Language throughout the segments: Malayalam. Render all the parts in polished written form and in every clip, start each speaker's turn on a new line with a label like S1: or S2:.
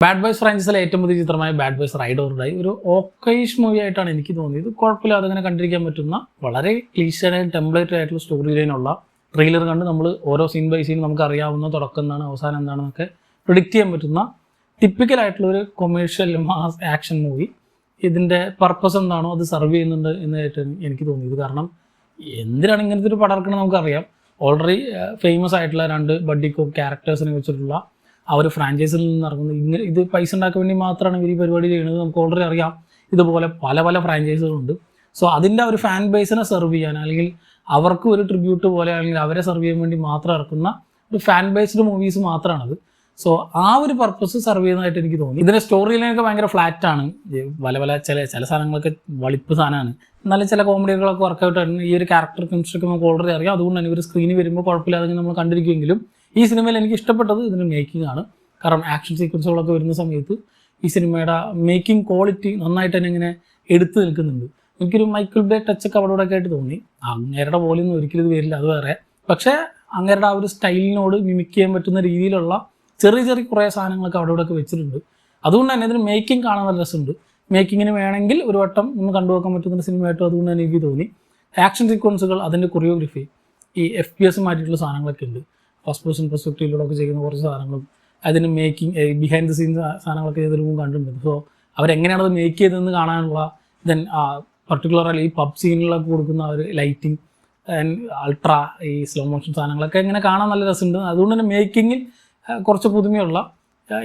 S1: ബാഡ് ബോയ്സ് ഫ്രാഞ്ചൈസിലെ ഏറ്റവും പുതിയ ചിത്രമായ bad boys ride or die ഒരു ഓക്കേഷ് മൂവി ആയിട്ടാണ് എനിക്ക് തോന്നിയത്. കുഴപ്പമില്ലാതെ അങ്ങനെ കണ്ടിരിക്കാൻ പറ്റുന്ന വളരെ ക്ലീഷഡ് ആൻഡ് ടെംപ്ലേറ്റഡ് ആയിട്ടുള്ള സ്റ്റോറി ലൈനുള്ള ട്രെയിലർ കണ്ട് നമ്മൾ ഓരോ സീൻ ബൈ സീൻ നമുക്ക് അറിയാവുന്ന തുടക്കം എന്താണ് അവസാനം എന്താണെന്നൊക്കെ പ്രിഡിക്റ്റ് ചെയ്യാൻ പറ്റുന്ന ടിപ്പിക്കലായിട്ടുള്ള ഒരു കൊമേഴ്ഷ്യൽ മാസ് ആക്ഷൻ മൂവി. ഇതിൻ്റെ പർപ്പസ് എന്താണോ അത് സർവ് ചെയ്യുന്നുണ്ട് എന്നതായിട്ട് എനിക്ക് തോന്നിയത്. കാരണം എന്തിനാണ് ഇങ്ങനത്തെ ഒരു പടം ഇറക്കണമെന്ന് നമുക്കറിയാം. ഓൾറെഡി ഫേമസ് ആയിട്ടുള്ള 2 ബഡ്ഡി കോപ്പ് ക്യാരക്ടേഴ്സിനെ വെച്ചിട്ടുള്ള ആ ഒരു ഫ്രാഞ്ചൈസിൽ നിന്ന് ഇറങ്ങുന്നത് ഇങ്ങനെ ഇത് പൈസ ഉണ്ടാക്കാൻ വേണ്ടി മാത്രമാണ് ഇവർ ഈ പരിപാടി ചെയ്യുന്നത്. നമുക്ക് ഓൾറെഡി അറിയാം ഇതുപോലെ പല പല ഫ്രാഞ്ചൈസുകളുണ്ട്. സോ അതിൻ്റെ ഒരു ഫാൻ ബേസിനെ സെർവ് ചെയ്യാൻ അല്ലെങ്കിൽ അവർക്ക് ഒരു ട്രിബ്യൂട്ട് പോലെ അല്ലെങ്കിൽ അവരെ സെർവ് ചെയ്യാൻ വേണ്ടി മാത്രം ഇറക്കുന്ന ഒരു ഫാൻ ബേസ്ഡ് മൂവീസ് മാത്രമാണത്. സോ ആ ഒരു പർപ്പസ് സെർവ് ചെയ്യുന്നതായിട്ട് എനിക്ക് തോന്നി. ഇതിൻ്റെ സ്റ്റോറി ലൈനൊക്കെ ഭയങ്കര ഫ്ലാറ്റാണ്. പല ചില സാധനങ്ങളൊക്കെ വളിപ്പ് സാധനമാണ്. എന്നാലും ചില കോമഡികളൊക്കെ വർക്കൗട്ട് ആയിരുന്നു. ഈ ഒരു ക്യാരക്ടർ കെമിസ്ട്രിക്ക് നമുക്ക് ഓൾറെഡി അറിയാം. അതുകൊണ്ട് തന്നെ ഇവർ സ്ക്രീനിൽ വരുമ്പോൾ കുഴപ്പമില്ലാതെ നമ്മൾ കണ്ടിരിക്കുമെങ്കിലും ഈ സിനിമയിൽ എനിക്ക് ഇഷ്ടപ്പെട്ടത് ഇതിൻ്റെ മേക്കിംഗ് ആണ്. കാരണം ആക്ഷൻ സീക്വൻസുകളൊക്കെ വരുന്ന സമയത്ത് ഈ സിനിമയുടെ മേക്കിംഗ് ക്വാളിറ്റി നന്നായിട്ട് തന്നെ ഇങ്ങനെ എടുത്തു നിൽക്കുന്നുണ്ട്. എനിക്കൊരു മൈക്കിൾ ബേ ടച്ചൊക്കെ അവിടെ ഒക്കെ ആയിട്ട് തോന്നി. അങ്ങേരുടെ പോലെയൊന്നും ഒരിക്കലും ഇത് വരില്ല, അത് വേറെ. പക്ഷേ അങ്ങേരുടെ ആ ഒരു സ്റ്റൈലിനോട് മിമിക് ചെയ്യാൻ പറ്റുന്ന രീതിയിലുള്ള ചെറിയ കുറേ സാധനങ്ങളൊക്കെ അവിടെ ഒക്കെ വെച്ചിട്ടുണ്ട്. അതുകൊണ്ട് തന്നെ ഇതിന് മേക്കിംഗ് കാണാൻ നല്ല രസമുണ്ട്. മേക്കിങ്ങിന് വേണമെങ്കിൽ ഒരു വട്ടം ഒന്ന് കണ്ടുപോക്കാൻ പറ്റുന്ന സിനിമയായിട്ടും അതുകൊണ്ട് തന്നെ എനിക്ക് തോന്നി. ആക്ഷൻ സീക്വൻസുകൾ, അതിൻ്റെ കൊറിയോഗ്രഫി, ഈ FPS മാറ്റിയിട്ടുള്ള സാധനങ്ങളൊക്കെ ഉണ്ട്. ഫസ്റ്റ് പേഴ്സൺ പെർസ്പെക്റ്റീവിലൂടെ ചെയ്യുന്ന കുറച്ച് സാധനങ്ങളും അതിന് മേക്കിംഗ് ബിഹൈൻഡ് ദ സീൻസ് സാധനങ്ങളൊക്കെ ഇതിന് മുമ്പ് കണ്ടിട്ടുണ്ട്. സോ അവരെങ്ങനെയാണ് അത് മേക്ക് ചെയ്തതെന്ന് കാണാനുള്ള ദെൻ പർട്ടിക്കുലറായി ഈ പബ് സീനിലൊക്കെ കൊടുക്കുന്ന ഒരു ലൈറ്റിംഗ് ആൻഡ് അൾട്രാ ഈ സ്ലോ മോഷൻ സാധനങ്ങളൊക്കെ ഇങ്ങനെ കാണാൻ നല്ല രസമുണ്ട്. അതുകൊണ്ട് തന്നെ മേക്കിങ്ങിൽ കുറച്ച് പുതുമയുള്ള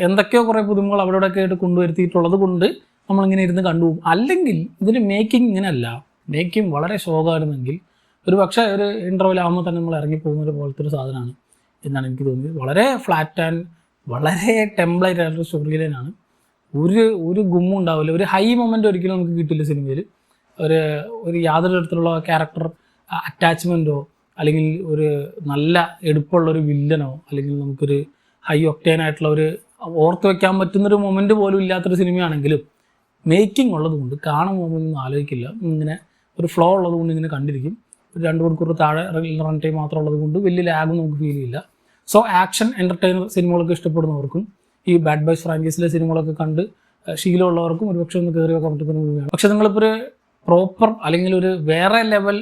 S1: എന്തൊക്കെയോ കുറേ പുതുമകൾ അവിടെയൊക്കെ ആയിട്ട് കൊണ്ടുവരുത്തിയിട്ടുള്ളത് കൊണ്ട് നമ്മളിങ്ങനെ ഇരുന്ന് കണ്ടുപോകും. അല്ലെങ്കിൽ ഇതിൻ്റെ മേക്കിംഗ് ഇങ്ങനെയല്ല, മേക്കിംഗ് വളരെ ശോകമായിരുന്നെങ്കിൽ ഒരു പക്ഷേ ഒരു ഇൻ്റർവെൽ ആകുമ്പോൾ തന്നെ നമ്മൾ ഇറങ്ങിപ്പോകുന്നത് പോലത്തെ ഒരു സാധനമാണ് എന്നാണ് എനിക്ക് തോന്നിയത്. വളരെ ഫ്ലാറ്റ് ആൻഡ് വളരെ ടെംപ്ലേറ്റ് ആയിട്ടുള്ള സ്റ്റോറി ലൈനാണ്. ഒരു ഗുമ്മും ഉണ്ടാവില്ല, ഒരു ഹൈ മൊമെൻ്റ് ഒരിക്കലും നമുക്ക് കിട്ടില്ല സിനിമയിൽ. ഒരു യാതൊരു തരത്തിലുള്ള ക്യാരക്ടർ അറ്റാച്ച്മെൻറ്റോ അല്ലെങ്കിൽ ഒരു നല്ല എടുപ്പുള്ളൊരു വില്ലനോ അല്ലെങ്കിൽ നമുക്കൊരു ഹൈ ഒക്ടേനായിട്ടുള്ള ഒരു ഓർത്ത് വയ്ക്കാൻ പറ്റുന്നൊരു മൊമെൻറ്റ് പോലും ഇല്ലാത്തൊരു സിനിമയാണെങ്കിലും മേക്കിംഗ് ഉള്ളതുകൊണ്ട് കാണുമ്പോൾ ഒന്നും ആലോചിക്കില്ല. ഇങ്ങനെ ഒരു ഫ്ലോ ഉള്ളതുകൊണ്ട് ഇങ്ങനെ കണ്ടിരിക്കും. ഒരു 2 മണിക്കൂർ താഴെ റൺ ടൈം മാത്രം ഉള്ളത് കൊണ്ട് വലിയ ലാഗും നമുക്ക് ഫീൽ ചെയ്യില്ല. സോ ആക്ഷൻ എൻ്റർടൈനർ സിനിമകളൊക്കെ ഇഷ്ടപ്പെടുന്നവർക്കും ഈ ബാഡ് ബോയ്സ് ഫ്രാഞ്ചൈസിലെ സിനിമകളൊക്കെ കണ്ട് ശീലമുള്ളവർക്കും ഒരുപക്ഷെ ഒന്ന് കയറി വെക്കാൻ പറ്റുന്ന മൂവിയാണ്. പക്ഷെ നിങ്ങളിപ്പോൾ ഒരു പ്രോപ്പർ അല്ലെങ്കിൽ ഒരു വേറെ ലെവൽ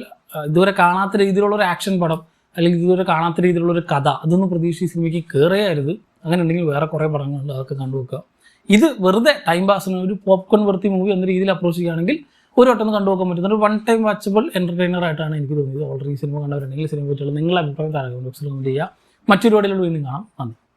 S1: ഇതുവരെ കാണാത്ത രീതിയിലുള്ള ഒരു ആക്ഷൻ പടം അല്ലെങ്കിൽ ഇതുവരെ കാണാത്ത രീതിയിലുള്ള ഒരു കഥ അതൊന്നും പ്രതീക്ഷിച്ച് സിനിമയ്ക്ക് കയറിയായിരുന്നു. അങ്ങനെ ഉണ്ടെങ്കിൽ വേറെ കുറേ പടങ്ങളുണ്ട്, അതൊക്കെ കണ്ടുവെക്കുക. ഇത് വെറുതെ ടൈം പാസിന് ഒരു പോപ്കോൺ വർത്തി മൂവി എന്ന രീതിയിൽ അപ്രോച്ച് ചെയ്യുകയാണെങ്കിൽ ഒരു വട്ടം കണ്ടുപോകാൻ പറ്റുന്ന ഒരു 1 ടൈം വാച്ചബിൾ എൻ്റർടൈനർ ആയിട്ടാണ് എനിക്ക് തോന്നിയത്. ഓൾറെഡി സിനിമ കണ്ടവരുണ്ടെങ്കിൽ സിനിമ പറ്റിയുള്ള നിങ്ങളുടെ അഭിപ്രായം താഴെ കമന്റ് ബോക്സിൽ കമന്റ് ചെയ്യുക. മറ്റൊരു വീഡിയോയിലൂടെ വീണ്ടും കാണാം. നന്ദി.